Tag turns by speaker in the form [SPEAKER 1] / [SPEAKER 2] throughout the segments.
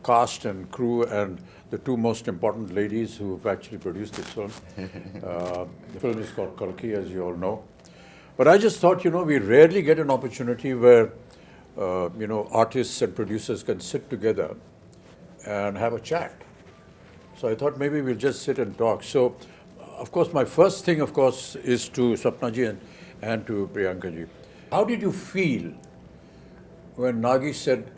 [SPEAKER 1] cast and crew and the two most important ladies who have actually produced this film. The film is called Kalki, as you all know. But I just thought, we rarely get an opportunity where, artists and producers can sit together and have a chat. So I thought maybe we'll just sit and talk. So, of course, my first thing, of course, is to Sapna ji and to Priyanka ji. How did you feel when Nagi said,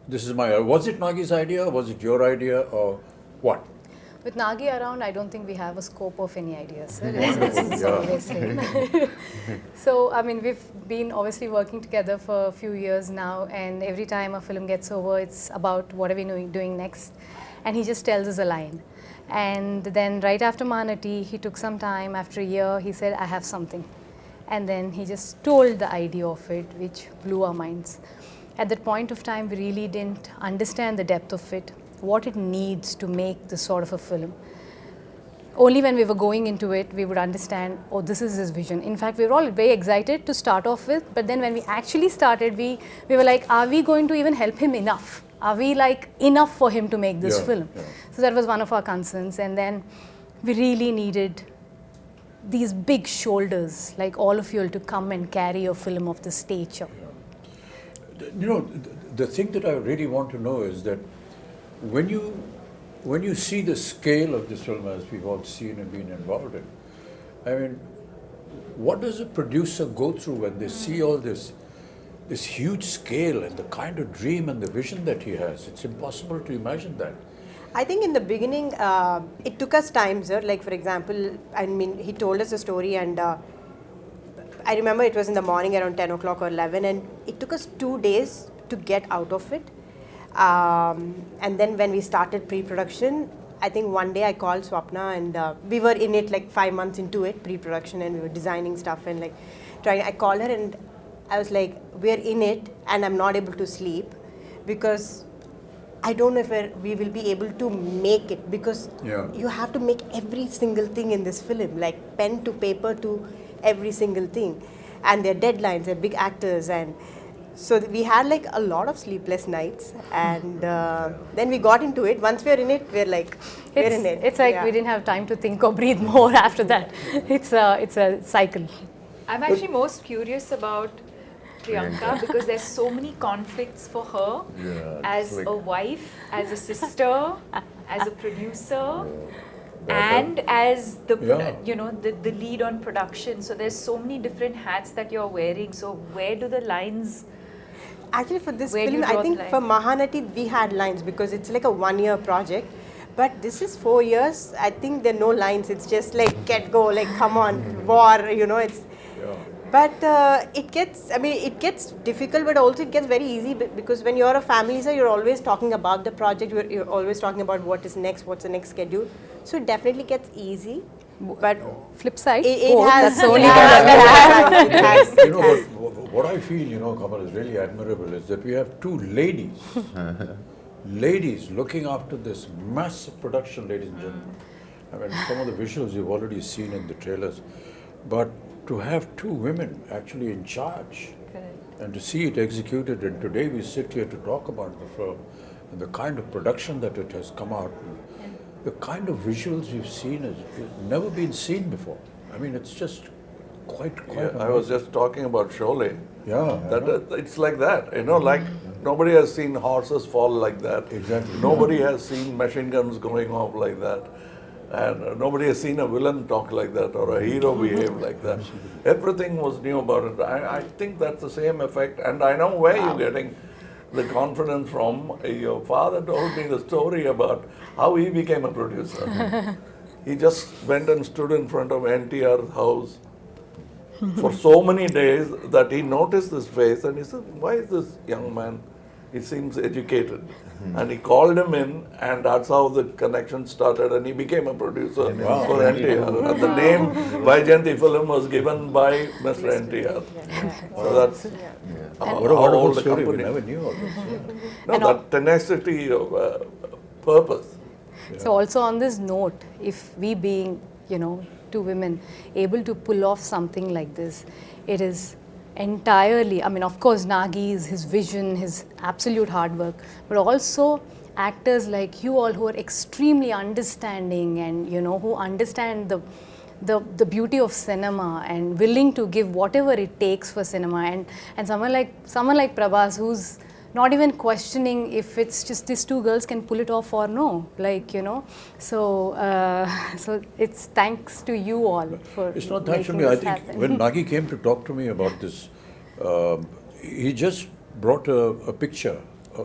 [SPEAKER 1] this is was it Nagi's idea, was it your idea, or what?
[SPEAKER 2] With Nagi around, I don't think we have a scope of any ideas, sir. It's always him. So, I mean, we've been obviously working together for a few years now, and every time a film gets over, it's about what are we doing next. And he just tells us a line. And then right after Manati, he took some time, after a year, he said, I have something. And then he just told the idea of it, which blew our minds. At that point of time, we really didn't understand the depth of it, what it needs to make this sort of a film. Only when we were going into it, we would understand, oh, this is his vision. In fact, we were all very excited to start off with, but then when we actually started, we were like, are we going to even help him enough? Are we like enough for him to make this film? Yeah. So that was one of our concerns. And then we really needed these big shoulders, like all of you, to come and carry a film of this stature. Yeah.
[SPEAKER 1] The thing that I really want to know is that when you see the scale of this film, as we've all seen and been involved in, I mean, what does a producer go through when they see all this huge scale and the kind of dream and the vision that he has? It's impossible to imagine that.
[SPEAKER 3] I think in the beginning, it took us time, sir. Like, for example, I mean, he told us a story, and I remember it was in the morning around 10 o'clock or 11, and it took us 2 days to get out of it. And then when we started pre-production, I think one day I called Swapna, and we were in it like 5 months into it, pre-production, and we were designing stuff and like trying. I called her and I was like, we're in it and I'm not able to sleep because I don't know if we will be able to make it, because you have to make every single thing in this film, like pen to paper to every single thing. And they're deadlines, they're big actors, and so we had like a lot of sleepless nights, and then we got into it. Once we're in it, we're like, we're in it.
[SPEAKER 2] It's like we didn't have time to think or breathe more after that. It's a cycle.
[SPEAKER 4] I'm actually most curious about Priyanka because there's so many conflicts for her as like a wife, as a sister, as a producer, and as the the lead on production. So there's so many different hats that you're wearing. So where do the lines?
[SPEAKER 3] Actually, for this film, I think for Mahanati we had lines because it's like a 1-year project. But this is 4 years. I think there are no lines. It's just like get go, like come on, war. It's. But it gets difficult, but also it gets very easy because when you're a family, so you're always talking about the project. You're always talking about what is next, what's the next schedule. So it definitely gets easy. But
[SPEAKER 2] flip side,
[SPEAKER 3] it has.
[SPEAKER 2] That's only
[SPEAKER 1] what I feel, Kamal, is really admirable is that we have two ladies looking after this massive production, ladies and gentlemen. I mean, some of the visuals you've already seen in the trailers, but to have two women actually in charge. Correct. And to see it executed, and today we sit here to talk about the film and the kind of production that it has come out, the kind of visuals we've seen has never been seen before. I mean, it's just quite
[SPEAKER 5] I was just talking about Sholay. It's like that, like nobody has seen horses fall like that.
[SPEAKER 1] Exactly.
[SPEAKER 5] Nobody has seen machine guns going off like that. And nobody has seen a villain talk like that or a hero behave like that. Everything was new about it. I think that's the same effect. And I know where you're getting the confidence from. Your father told me the story about how he became a producer. He just went and stood in front of NTR's house for so many days that he noticed this face and he said, why is this young man? He seems educated. And he called him in, and that's how the connection started, and he became a producer for NTR. And the name Vaijayanti film was given by Mr. NTR. So that's
[SPEAKER 1] what a wonderful story. We never knew all this.
[SPEAKER 5] No, that tenacity of purpose.
[SPEAKER 2] So also on this note, if we being, two women able to pull off something like this, it is entirely. I mean, of course, Nagi's, his vision, his absolute hard work, but also actors like you all who are extremely understanding and, you know, who understand the beauty of cinema and willing to give whatever it takes for cinema, and someone like Prabhas, who's not even questioning if it's just these two girls can pull it off or no, like, you know. So so it's thanks to you all for
[SPEAKER 1] It's not thanks to
[SPEAKER 2] making
[SPEAKER 1] me. I
[SPEAKER 2] this
[SPEAKER 1] think
[SPEAKER 2] happen.
[SPEAKER 1] when Nagi came to talk to me about this, he just brought a picture,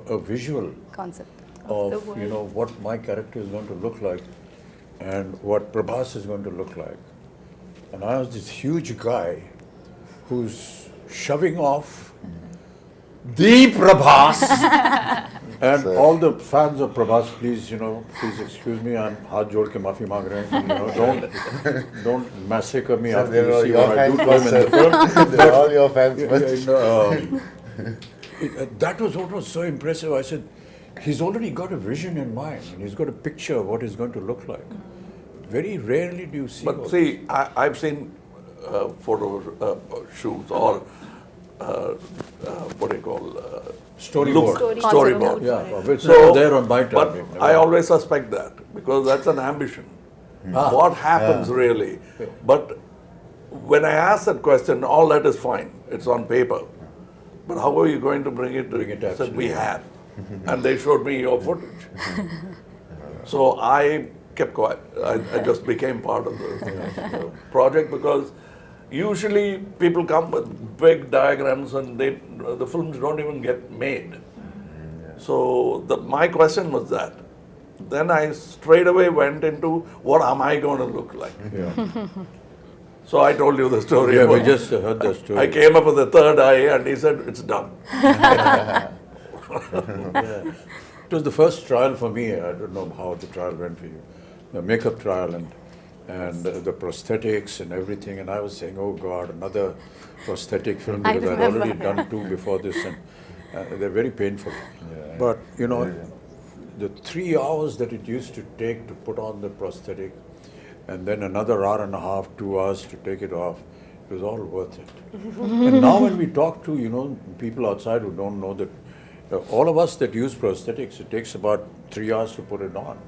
[SPEAKER 1] a visual
[SPEAKER 2] Concept.
[SPEAKER 1] of, you know, what my character is going to look like and what Prabhas is going to look like. And I was this huge guy who's shoving off the Prabhas. And all the fans of Prabhas, please, you know, please excuse me, I'm haath jod ke maafi maang rahe hain, you know, don't massacre me after
[SPEAKER 6] They're
[SPEAKER 1] you
[SPEAKER 6] all
[SPEAKER 1] see
[SPEAKER 6] your
[SPEAKER 1] what I do
[SPEAKER 6] fans
[SPEAKER 1] to him in the
[SPEAKER 6] first,
[SPEAKER 1] film.
[SPEAKER 6] They're all your fans
[SPEAKER 1] Yeah,
[SPEAKER 6] first.
[SPEAKER 1] that was what was so impressive. I said, he's already got a vision in mind, and he's got a picture of what he's going to look like. Very rarely do you see.
[SPEAKER 5] But see, I've seen photo shoots or what do you call
[SPEAKER 1] Storyboard.
[SPEAKER 5] storyboard.
[SPEAKER 1] Yeah, it's
[SPEAKER 5] So,
[SPEAKER 1] never there on my time.
[SPEAKER 5] but
[SPEAKER 1] Never.
[SPEAKER 5] I always suspect that because that's an ambition. What happens really? But when I ask that question, all that is fine. It's on paper. But how are you going to bring it to
[SPEAKER 1] Bring it
[SPEAKER 5] I said, we
[SPEAKER 1] absolutely.
[SPEAKER 5] have. And they showed me your footage. So I kept quiet. I just became part of the project because usually people come with big diagrams and the films don't even get made. So my question was that. Then I straight away went into what am I going to look like?
[SPEAKER 1] Yeah,
[SPEAKER 5] So I told you the story.
[SPEAKER 1] yeah, we
[SPEAKER 5] about-
[SPEAKER 1] just heard that story.
[SPEAKER 5] I came up with the third eye and he said, it's done.
[SPEAKER 1] It was the first trial for me. I don't know how the trial went for you. The makeup trial and the prosthetics and everything. And I was saying, oh God, another prosthetic film
[SPEAKER 2] I
[SPEAKER 1] because I'd
[SPEAKER 2] remember,
[SPEAKER 1] already done two before this, and they're very painful. But you know, the 3 hours that it used to take to put on the prosthetic, and then another hour and a half, 2 hours to take it off, it was all worth it. And now when we talk to, you know, people outside who don't know that, all of us that use prosthetics, it takes about 3 hours to put it on.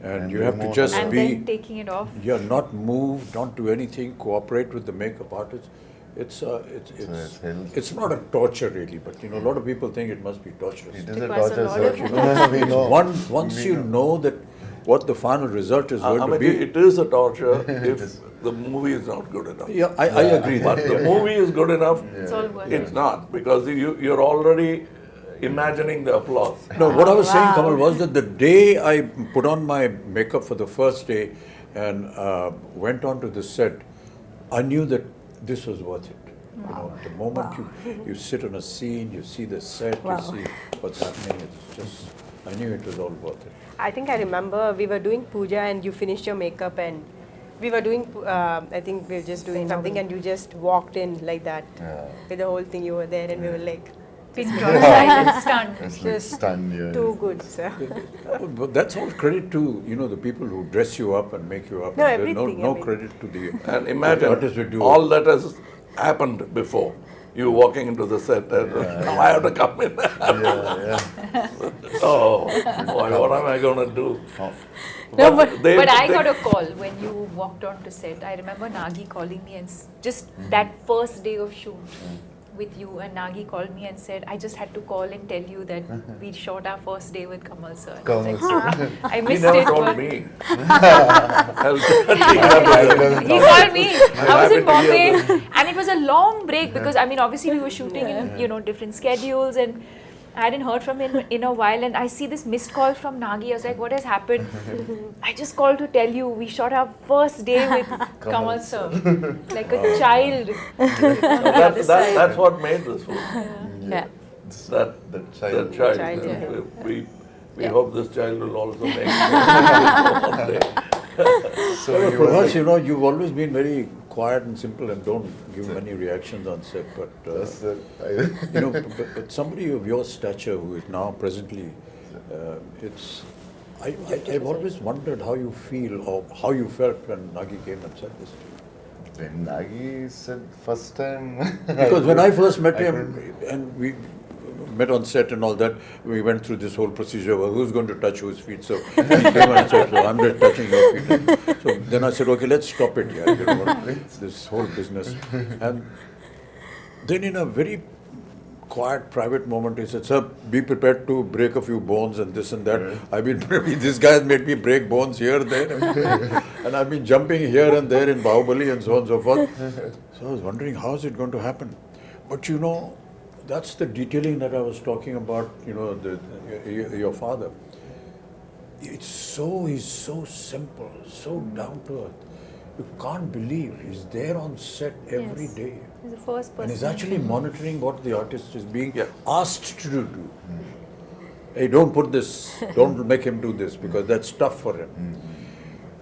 [SPEAKER 1] And you have to just
[SPEAKER 4] And
[SPEAKER 1] be,
[SPEAKER 4] then taking it off.
[SPEAKER 1] yeah, not move, don't do anything, cooperate with the makeup artist. It's
[SPEAKER 6] it's
[SPEAKER 1] not a torture really, but you know, a lot of people think it must be torturous.
[SPEAKER 6] It is a
[SPEAKER 4] requires a
[SPEAKER 6] torture,
[SPEAKER 4] lot
[SPEAKER 6] sir.
[SPEAKER 4] of
[SPEAKER 6] You know, we know.
[SPEAKER 1] Once you know that what the final result is going
[SPEAKER 5] I
[SPEAKER 1] to
[SPEAKER 5] mean,
[SPEAKER 1] be.
[SPEAKER 5] it is a torture if the movie is not good enough.
[SPEAKER 1] Yeah, I agree.
[SPEAKER 5] But the movie is good enough,
[SPEAKER 4] It's all worth
[SPEAKER 5] it's not because you're already imagining the applause.
[SPEAKER 1] No, what I was saying, Kamal, was that the day I put on my makeup for the first day and went onto the set, I knew that this was worth it. You know, the moment you sit on a scene, you see the set, you see what's happening, it's just, I knew it was all worth it.
[SPEAKER 3] I think I remember we were doing puja and you finished your makeup and we were doing, I think we were just doing something and you just walked in like that with the whole thing. You were there and we were like,
[SPEAKER 4] Pin drop silent stunned.
[SPEAKER 6] It's like
[SPEAKER 3] just
[SPEAKER 6] stunned, yeah.
[SPEAKER 3] too good, sir.
[SPEAKER 1] But that's all credit to, you know, the people who dress you up and make you up.
[SPEAKER 3] No,
[SPEAKER 1] There's
[SPEAKER 3] everything,
[SPEAKER 1] no
[SPEAKER 3] I mean.
[SPEAKER 1] credit to the
[SPEAKER 5] And imagine
[SPEAKER 1] artists who do
[SPEAKER 5] all that has happened before. You walking into the set and now I have to come in. Oh, boy, what am I going to do?
[SPEAKER 2] No, but
[SPEAKER 4] But I got a call when you walked on to set. I remember Nagi calling me and just that first day of shoot with you, and Nagi called me and said, I just had to call and tell you that we shot our first day with Kamal sir. And I was
[SPEAKER 6] Kamal
[SPEAKER 4] like,
[SPEAKER 6] sir.
[SPEAKER 4] I
[SPEAKER 5] He
[SPEAKER 4] missed
[SPEAKER 5] never
[SPEAKER 4] it.
[SPEAKER 5] told
[SPEAKER 4] but
[SPEAKER 5] me.
[SPEAKER 4] He called me. I was in
[SPEAKER 5] happy to hear
[SPEAKER 4] Bombay, and it was a long break because I mean, obviously we were shooting in different schedules, and I hadn't heard from him in a while. And I see this missed call from Nagi. I was like, what has happened? I just called to tell you we shot our first day with Kamal sir, like a child.
[SPEAKER 5] That's what made this film.
[SPEAKER 2] yeah.
[SPEAKER 5] That
[SPEAKER 6] The child.
[SPEAKER 5] child.
[SPEAKER 3] Child, yeah.
[SPEAKER 5] We hope this child will also make it one day.
[SPEAKER 6] So you
[SPEAKER 1] Prabhas,
[SPEAKER 6] were
[SPEAKER 1] you know, you've always been very quiet and simple and don't give many reactions on set, but you know, but somebody of your stature who is now presently, I've always wondered how you feel or how you felt when Nagi came and said this to you.
[SPEAKER 6] When Nagi said first time.
[SPEAKER 1] Because when I first met
[SPEAKER 6] I
[SPEAKER 1] him, and we met on set and all that, we went through this whole procedure of who's going to touch whose feet. So he came and said, so I'm just touching your feet. So then I said, okay, let's stop it here. You know, this whole business. And then in a very quiet, private moment, he said, sir, be prepared to break a few bones and this and that. I've been, this guy has made me break bones here, there, and I've been jumping here and there in Bahubali and so on and so forth. So I was wondering, how is it going to happen? But you know, that's the detailing that I was talking about, you know, your father. He's so simple, so down to earth. You can't believe he's there on set every day.
[SPEAKER 4] He's the first person.
[SPEAKER 1] And he's actually monitoring what the artist is being asked to do. Hey, don't put this, don't make him do this because that's tough for him.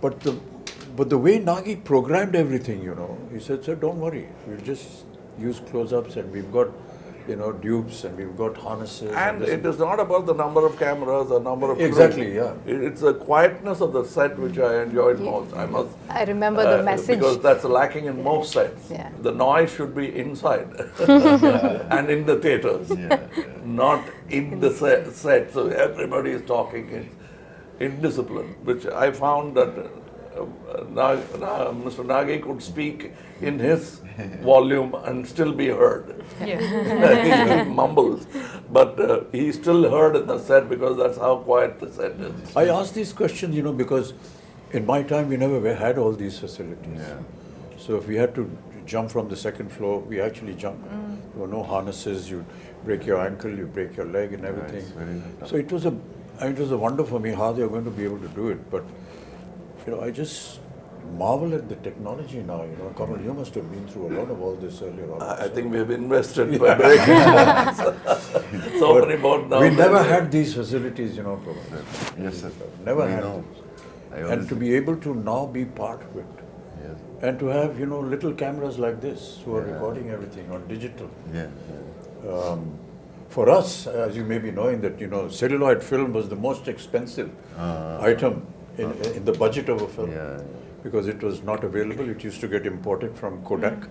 [SPEAKER 1] But the way Nagi programmed everything, you know, he said, sir, don't worry, we'll just use close-ups and we've got, you know, dupes and we've got harnesses.
[SPEAKER 5] And it is not about the number of cameras or number of
[SPEAKER 1] Exactly,
[SPEAKER 5] crew.
[SPEAKER 1] yeah.
[SPEAKER 5] It's the quietness of the set which I enjoyed most. I must.
[SPEAKER 2] I remember the message.
[SPEAKER 5] Because that's lacking in most sets.
[SPEAKER 2] Yeah.
[SPEAKER 5] The noise should be inside and in the theaters, not in the set. So everybody is talking in discipline, which I found that Mr. Nagi could speak in his volume and still be heard.
[SPEAKER 4] Yeah.
[SPEAKER 5] He mumbles, but he's still heard in the set because that's how quiet the set is.
[SPEAKER 1] I ask these questions, you know, because in my time we never had all these facilities. So if we had to jump from the second floor, we actually jumped. There were no harnesses, you break your ankle, you break your leg and everything. So it was a wonder for me how they were going to be able to do it. But you know, I just marvel at the technology now. You know, Kamal, you must have been through a lot of all this earlier on.
[SPEAKER 5] I think we have invested by breaking so many bones now.
[SPEAKER 1] We never had these facilities, you know, Prabhas.
[SPEAKER 6] Yes, sir.
[SPEAKER 1] Never
[SPEAKER 6] I
[SPEAKER 1] had
[SPEAKER 6] know.
[SPEAKER 1] them. And to be able to now be part of it.
[SPEAKER 6] Yes.
[SPEAKER 1] And to have, you know, little cameras like this who are recording everything on digital. For us, as you may be knowing, that, you know, celluloid film was the most expensive item in the budget of a film. Because it was not available. It used to get imported from Kodak.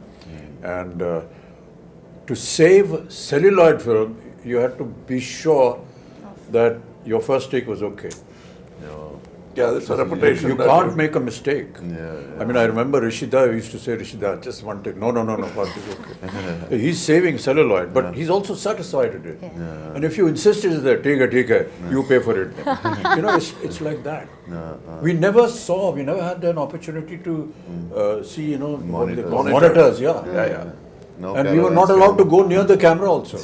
[SPEAKER 1] And to save celluloid film, you had to be sure that your first take was okay.
[SPEAKER 5] Yeah, that's a reputation.
[SPEAKER 1] You can't make a mistake. I mean, I remember Rishida used to say, Rishida, just one take. No, first is okay. He's saving celluloid, but he's also satisfied with it. And if you insisted that, take it, you pay for it. You know, it's like that. We never had an opportunity to see, you know, what they call monitors.
[SPEAKER 6] No
[SPEAKER 1] And we were not allowed to go near the camera also.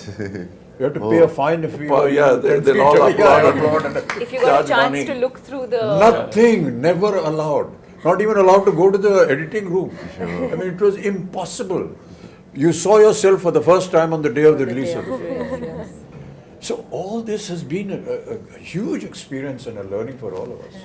[SPEAKER 1] You have to pay a fine if we
[SPEAKER 5] they'll all applaud.
[SPEAKER 4] If you got a chance
[SPEAKER 5] money.
[SPEAKER 4] to look through the...
[SPEAKER 1] Nothing, never allowed. Not even allowed to go to the editing room. I mean, it was impossible. You saw yourself for the first time on the day of the release of the film. So all this has been a huge experience and a learning for all of us.